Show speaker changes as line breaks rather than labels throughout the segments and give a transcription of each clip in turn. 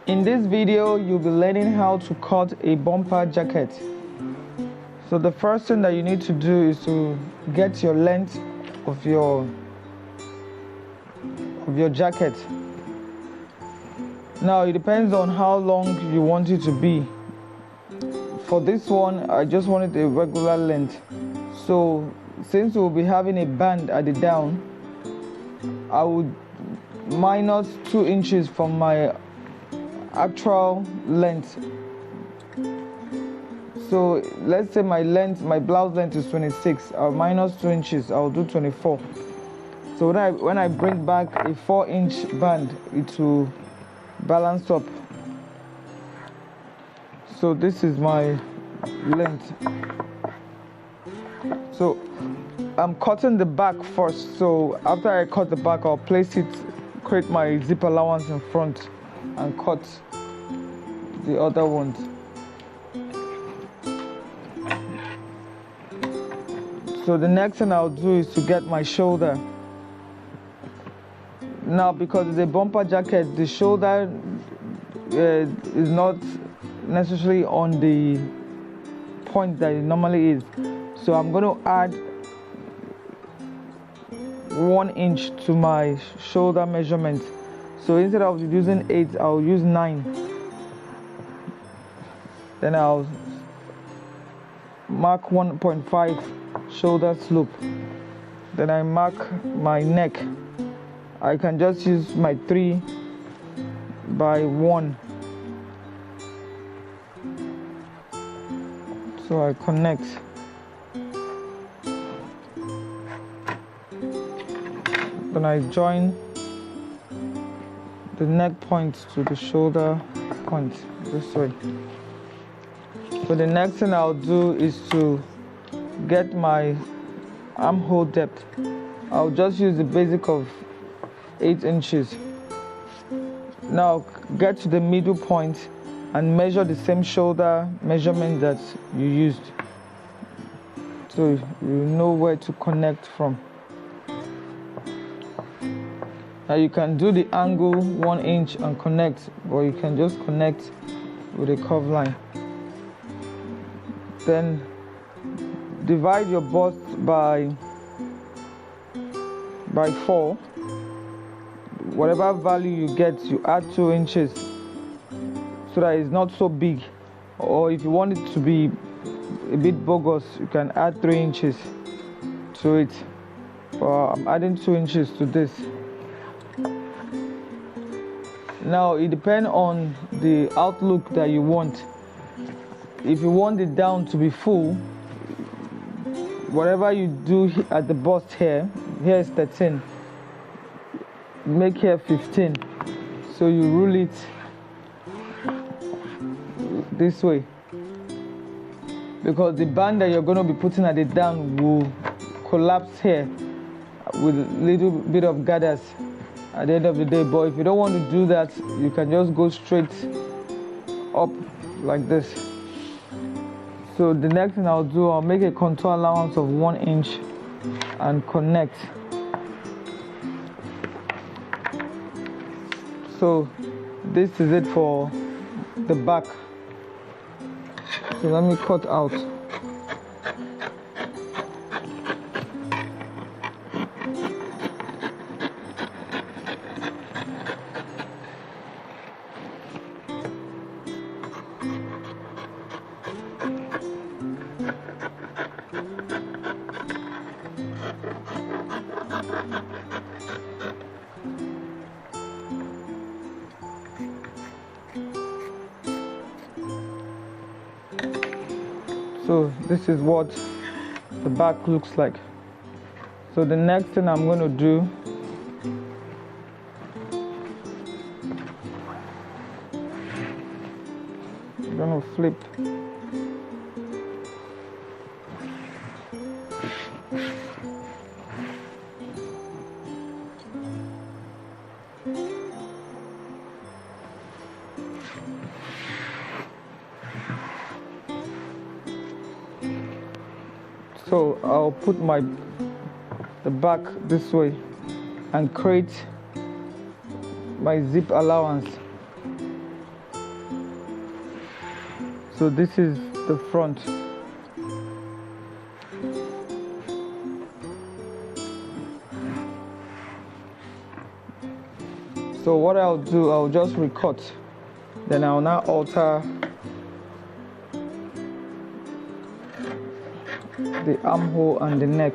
In this video, you'll be learning how to cut a bumper jacket. So the first thing that you need to do is to get your length of your jacket. Now it depends on how long you want it to be. For this one, I just wanted a regular length. So since we'll be having a band at the down, I would minus 2 inches from my actual length. So let's say my blouse length is 26. I'll minus 2 inches. I'll do 24. So when I bring back a 4-inch band, it will balance up. So this is my length. So I'm cutting the back first. So after I cut the back, I'll place it, create my zip allowance in front, and cut the other ones. So the next thing I'll do is to get my shoulder. Now, because it's a bumper jacket, the shoulder is not necessarily on the point that it normally is. So I'm going to add 1 inch to my shoulder measurement. So instead of using 8, I'll use 9. Then I'll mark 1.5 shoulder slope. Then I mark my neck. I can just use my 3 by 1. So I connect. Then I join the neck point to the shoulder point this way. So the next thing I'll do is to get my armhole depth. I'll just use the basic of 8 inches. Now get to the middle point and measure the same shoulder measurement that you used, so you know where to connect from. Now you can do the angle 1 inch and connect, or you can just connect with a curve line. Then divide your bust by 4. Whatever value you get, you add 2 inches so that it's not so big. Or if you want it to be a bit bogus, you can add 3 inches to it. I'm adding 2 inches to this. Now it depends on the outlook that you want. If you want it down to be full, whatever you do at the bust here is 13. Make here 15. So you rule it this way, because the band that you're going to be putting at the down will collapse here with a little bit of gathers at the end of the day. But if you don't want to do that, you can just go straight up like this. So the next thing I'll do, I'll make a contour allowance of 1 inch and connect. So this is it for the back. So let me cut out. So this is what the back looks like. So the next thing I'm going to do, I'm going to flip. So I'll put the back this way and create my zip allowance. So this is the front. So what I'll do, I'll just recut, then I'll now alter the armhole and the neck.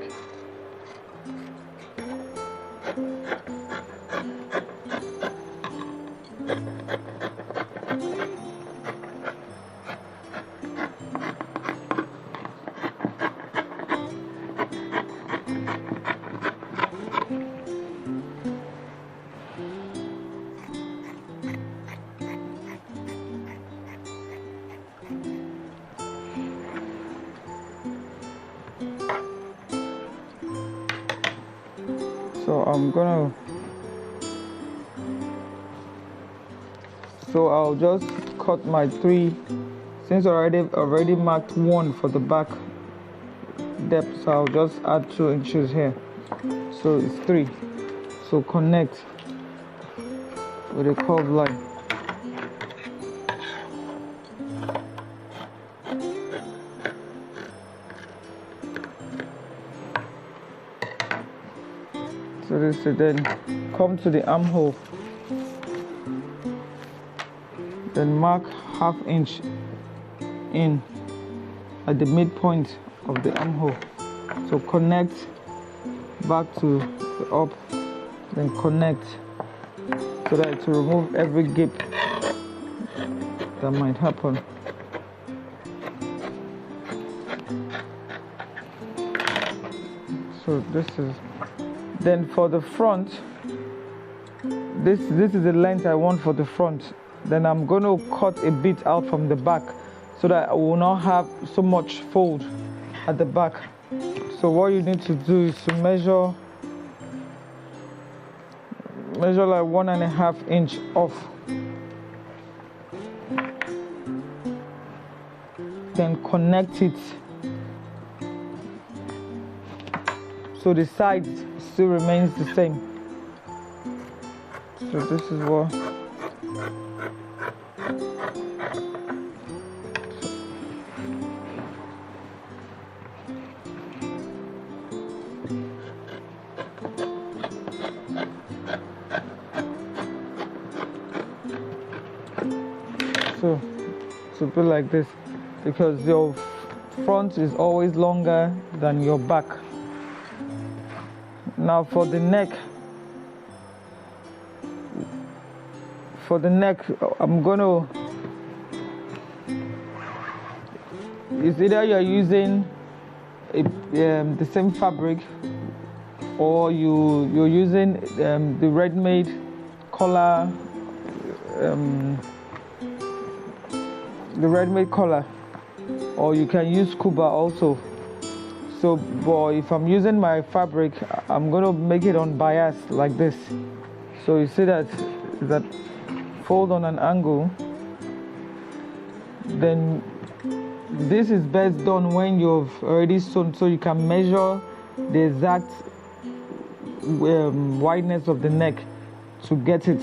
So I'll just cut my 3, since I already marked 1 for the back depth, so I'll just add 2 inches here, so it's 3. So connect with a curved line. So this is then come to the armhole, then mark 1/2 inch in at the midpoint of the armhole. So connect back to the up, then connect so that to remove every gap that might happen. So this is, then for the front, this is the length I want for the front. Then I'm going to cut a bit out from the back so that I will not have so much fold at the back. So what you need to do is to measure like 1.5 inch off, then connect it so the side still remains the same. So this is what so be like this, because your front is always longer than your back. Now for the neck, I'm gonna, it's either you're using the same fabric, or you're using the ready-made collar, or you can use scuba also. So, but if I'm using my fabric, I'm gonna make it on bias like this. So you see that fold on an angle. Then this is best done when you've already sewn, so you can measure the exact wideness of the neck to get it.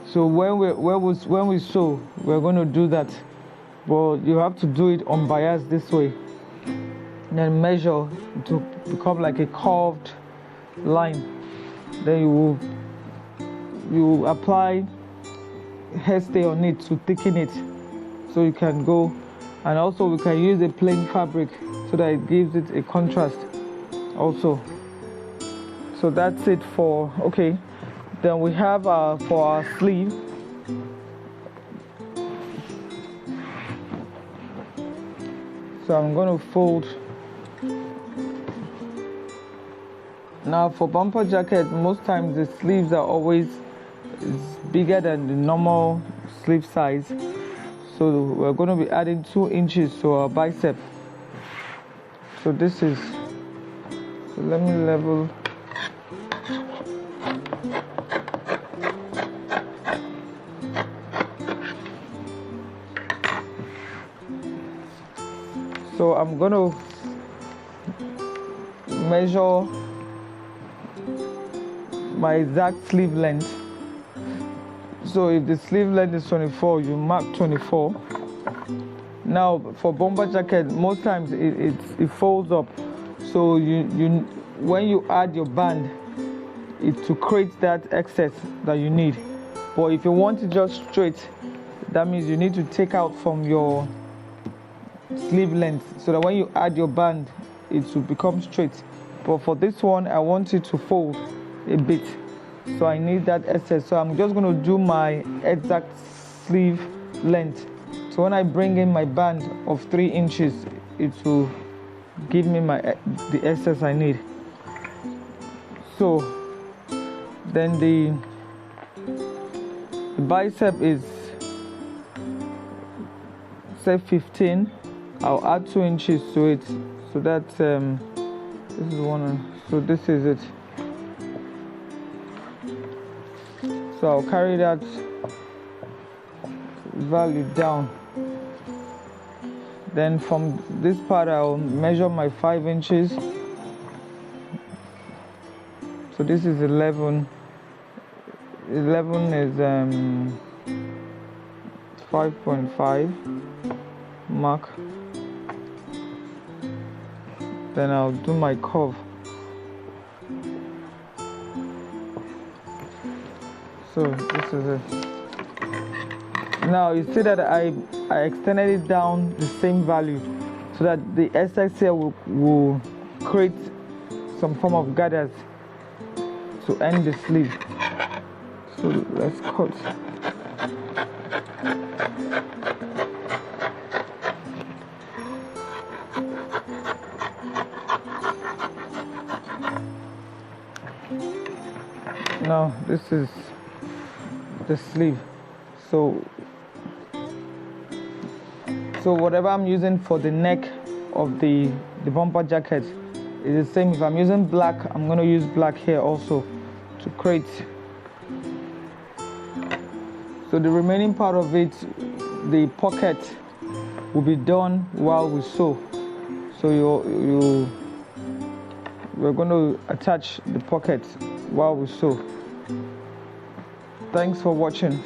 So when we sew, we're going to do that, but you have to do it on bias this way. Then measure to become like a curved line. Then you apply hairstay on it to thicken it, so you can go. And also we can use a plain fabric so that it gives it a contrast also. So that's it for, okay. Then we have for our sleeve. So I'm going to fold. Now for bumper jacket, most times the sleeves are always bigger than the normal sleeve size. So we're going to be adding 2 inches to our bicep. So this is, so let me level. So I'm going to measure my exact sleeve length. So if the sleeve length is 24, you mark 24. Now for bomber jacket, most times it folds up, so you when you add your band, it to create that excess that you need. But if you want it just straight, that means you need to take out from your sleeve length, so that when you add your band, it will become straight. But for this one, I want it to fold a bit, so I need that excess. So I'm just going to do my exact sleeve length. So when I bring in my band of 3 inches, it will give me the excess I need. So then the bicep is, say, 15. I'll add 2 inches to it, so that's this is one. So this is it. So I'll carry that value down. Then from this part, I'll measure my 5 inches. So this is 11. 11 is 5.5 mark. Then I'll do my curve. So this is it. Now you see that I extended it down the same value, so that the excess here will create some form of gathers to end the sleeve. So let's cut. Now this is the sleeve. So whatever I'm using for the neck of the bumper jacket is the same. If I'm using black, I'm going to use black here also to create. So the remaining part of it, the pocket, will be done while we sew. So we're going to attach the pocket while we sew. Thanks for watching.